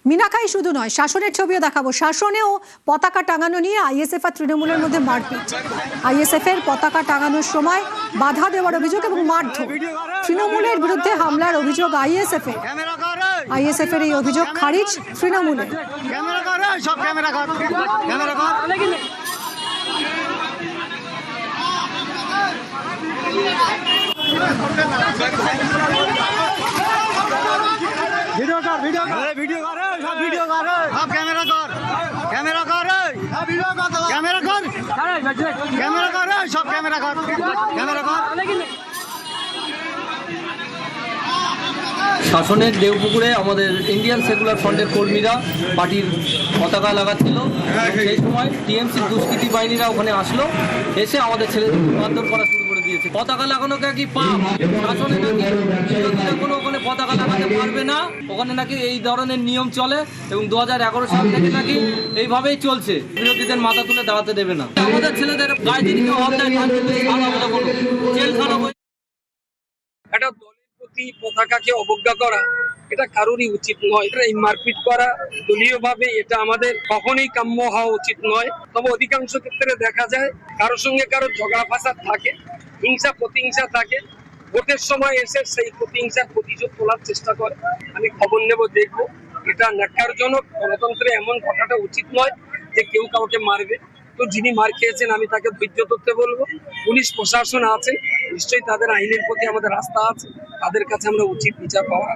মিনাখাই শুধু নয়, শাসনের ছবিও দেখাবো। শাসনেও পতাকা টাঙানো নিয়ে আইএসএফ আর তৃণমূলের মধ্যে মারপিট। আইএসএফ এর পতাকা টাঙানোর সময় বাধা দেওয়ার অভিযোগ এবং মারধর। তৃণমূলের বিরুদ্ধে হামলার অভিযোগ আইএসএফ এর এই অভিযোগ খারিজ তৃণমূলের। वीडियो कर वीडियो कर वीडियो कर सब वीडियो कर सब कैमरा कर कैमरा कर वीडियो कर कैमरा कर कैमरा कर सब कैमरा कर कैमरा कर। শাসনের দেওপুকুরে আমাদের ইন্ডিয়ান সেকুলার ফ্রন্টের কর্মীরা পার্টির পতাকা লাগাচ্ছিল। সেই সময় টিএমসি দুষ্কৃতী বাহিনীরা ওখানে আসলো, এসে আমাদের ছেলেদের মারধর করা শুরু করে দিয়েছে। পতাকা লাগানোকে কি পাপ? শাসনে নাকি বিরোধীরা কোনো ওখানে পতাকা লাগাতে পারবে না, ওখানে নাকি এই ধরনের নিয়ম চলে এবং 2011 সাল থেকে নাকি এইভাবেই চলছে। বিরোধীদের মাথা তুলে দাঁড়াতে দেবে না। আমাদের ছেলেদের গায়ে যদি কেউ হত্যায় জেল খারাপ হয়ে একটা দলের প্রতি পতাকাকে অবজ্ঞা করা এটা কারোরই উচিত নয়। এটা মারপিট করা দলীয়ভাবে এটা আমাদের কখনোই কাম্য হওয়া উচিত নয়। তবে অধিকাংশ ক্ষেত্রে দেখা যায় কারোর সঙ্গে কারোর ঝগড়া ফাসাদ থাকে, হিংসা প্রতিহিংসা থাকে। ভোটের সময় এসে সেই প্রতিহিংসার প্রতিশোধ তোলার চেষ্টা করে। আমি খবর নেব, দেখবো। এটা ন্যাক্কারজনক। গণতন্ত্রে এমন ঘটাটা উচিত নয় যে কেউ কাউকে মারবে। তো যিনি মার খেয়েছেন আমি তাকে ধৈর্য ধরতে বলবো। পুলিশ প্রশাসন আছে, নিশ্চয়ই তাদের আইনের প্রতি আমাদের আস্থা আছে, তাদের কাছে আমরা উচিত বিচার পাওয়ার